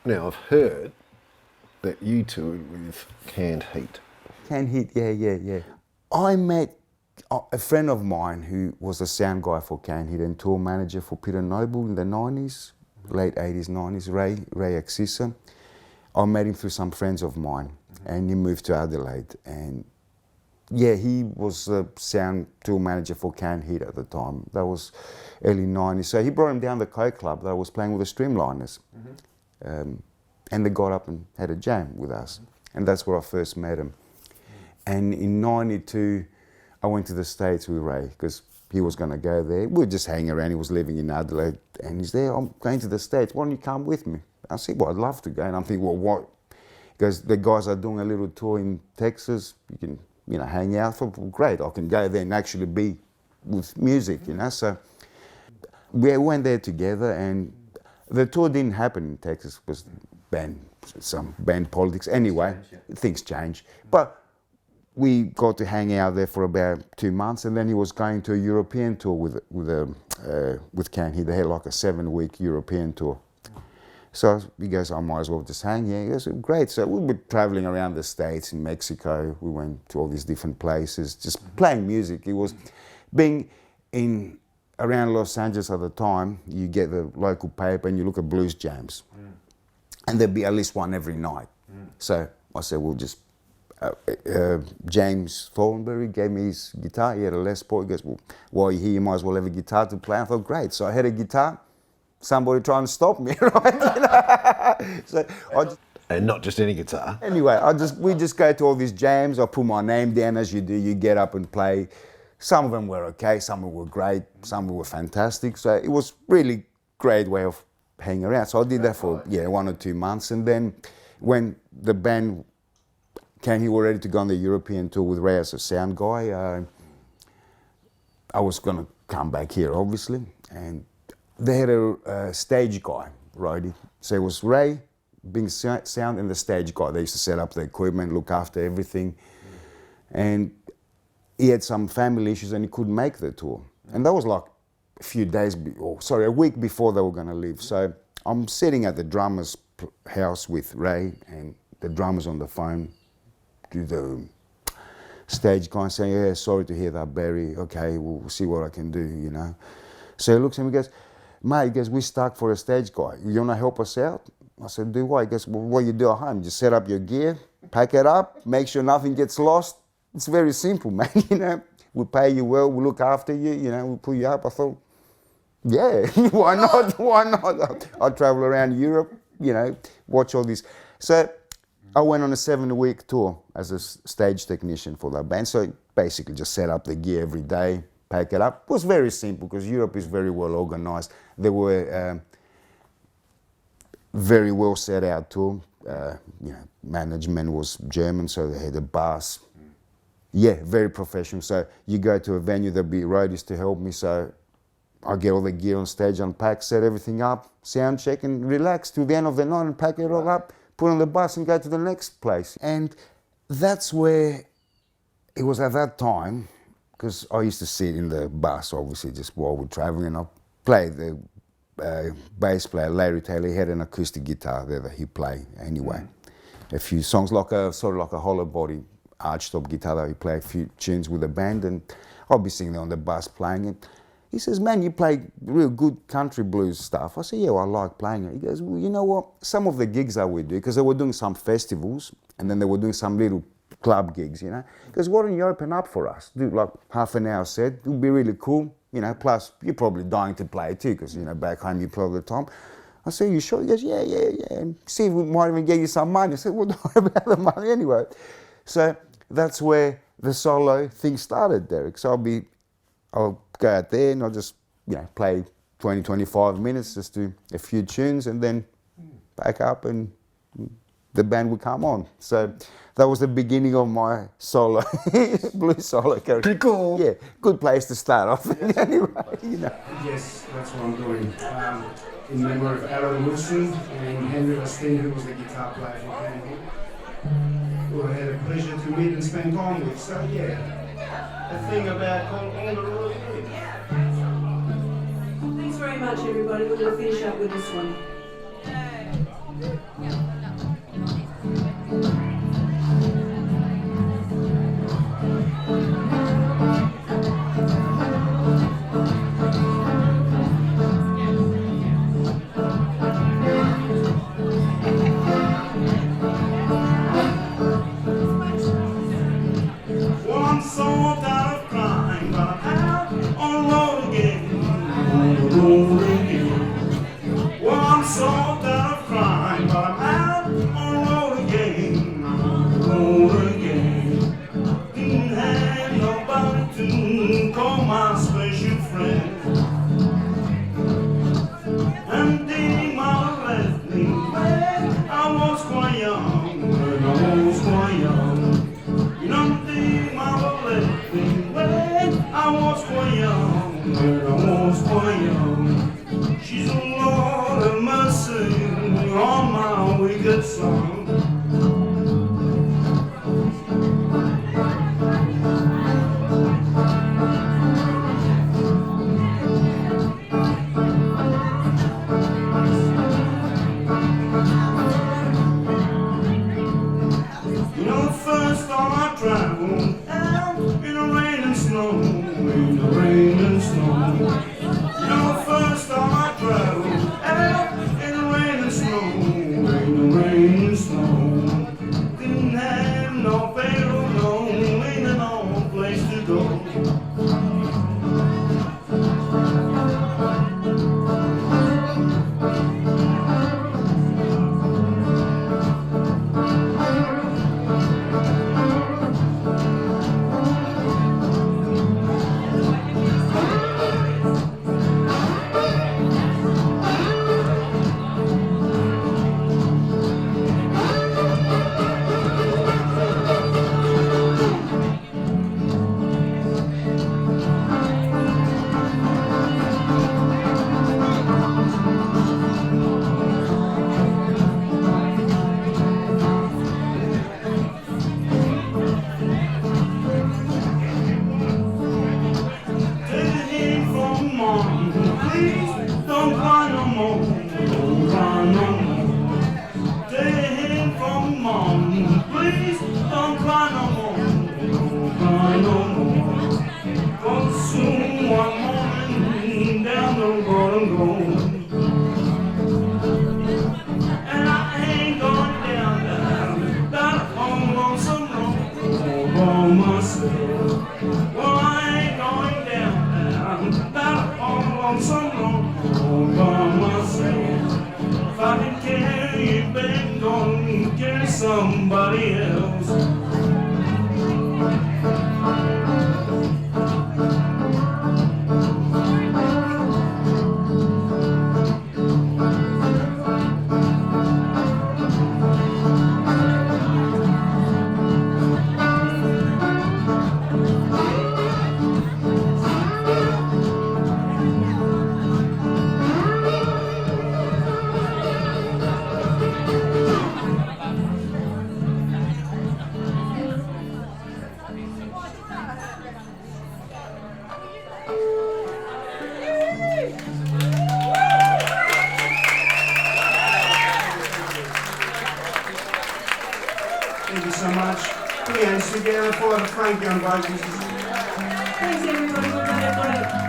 Now, I've heard that you toured with Canned Heat. Canned Heat, yeah. I met a friend of mine who was a sound guy for Canned Heat and tour manager for Peter Noble in the 90s, late 80s, 90s, Ray Axisa. I met him through some friends of mine, and he moved to Adelaide. And yeah, he was the sound tour manager for Canned Heat at the time. That was early 90s. So he brought him down to the Coke Club that I was playing with the Streamliners. And they got up and had a jam with us. And that's where I first met him. And in 92, I went to the States with Ray because he was going to go there. We were just hanging around. He was living in Adelaide. And he's there, I'm going to the States. Why don't you come with me? I said, well, I'd love to go. And I'm thinking, well, what? Because the guys are doing a little tour in Texas. You can, hang out. For great, I can go there and actually be with music, So we went there together, and the tour didn't happen in Texas because some band politics. Anyway, things change. But we got to hang out there for about 2 months, and then he was going to a European tour with Canned Heat. They had like a 7-week European tour. So he goes, I might as well just hang here. He goes, great. So we were traveling around the States, in Mexico. We went to all these different places, just playing music. It was being around Los Angeles at the time. You get the local paper and you look at blues jams. And there'd be at least one every night. So I said, we'll just, James Thornberry gave me his guitar. He had a Les Paul. He goes, well, while you're here, you might as well have a guitar to play. I thought, great. So I had a guitar. Somebody trying to stop me, right? And not just any guitar. Anyway, we just go to all these jams. I put my name down as you do. You get up and play. Some of them were okay. Some of them were great. Some of them were fantastic. So it was really great way of hanging around. So I did that for 1 or 2 months, and then when the band came, he was ready to go on the European tour with Ray as a sound guy. I was going to come back here, obviously, and they had a stage guy, roadie. So it was Ray being sound and the stage guy. They used to set up the equipment, look after everything. And he had some family issues and he couldn't make the tour. And that was like a week before they were going to leave. So I'm sitting at the drummer's house with Ray, and the drummer's on the phone to the stage guy saying, yeah, sorry to hear that, Barry. Okay, we'll see what I can do, So he looks at me and goes, mate, he goes, we're stuck for a stage guy. You want to help us out? I said, do what? He goes, well, what you do at home? Just set up your gear, pack it up, make sure nothing gets lost. It's very simple, man, We pay you well, we look after you, we pull you up. I thought, yeah, why not? I'll travel around Europe, watch all this. So I went on a 7-week tour as a stage technician for that band. So basically just set up the gear every day, pack it up. It was very simple because Europe is very well organized. They were very well set out tour. Management was German, so they had a bus. Yeah, very professional. So you go to a venue, there'll be roadies to help me. So I get all the gear on stage, unpack, set everything up, sound check, and relax till the end of the night and pack it all up, put on the bus and go to the next place. And that's where it was at that time. Because I used to sit in the bus, obviously, just while we're traveling, and I played the bass player, Larry Taylor. He had an acoustic guitar there that he played anyway. A few songs, sort of like a hollow body archtop guitar that he played a few tunes with the band, and I'll be sitting there on the bus playing it. He says, man, you play real good country blues stuff. I said, yeah, well, I like playing it. He goes, well, you know what? Some of the gigs that we do, because they were doing some festivals, and then they were doing some little club gigs, Because why don't you open up for us? Do like half an hour set. It would be really cool, Plus, you're probably dying to play too, because, back home you play all the time. I said, you sure? He goes, yeah. And see if we might even get you some money. I said, well, don't worry about the money anyway. So that's where the solo thing started, Derek. So I'll go out there and I'll just, play 20, 25 minutes, just do a few tunes, and then back up and the band would come on. So that was the beginning of my solo, blues solo career. Pretty cool. Yeah, good place to start off. Anyway, Yes, that's what I'm doing. In memory of Aaron Wilson and Henry Lastin, who was the guitar player for Canned Heat, who I had a pleasure to meet and spend time with. So yeah, a thing about on the road. Thanks very much, everybody. We're going to finish up with this one. on my wicked song. You know, the first time I traveled out in the rain and snow, in the rain and snow. You know, the first time I traveled out in the rain and snow, in the rain and snow. Didn't have no payroll, no, ain't no place to go. Please don't cry no more, don't cry no more. Take a hint from mom, please don't cry no more, don't cry no more. 'Cause soon one morning down the road I'm going, and I ain't going down that home lonesome road all by myself. Well, I ain't going down that home lonesome road all by myself. If I can carry it back, gonna carry somebody else. Thank you so much. Put your hands together for the Frank Young Vikings. Thanks everybody, we're gonna play.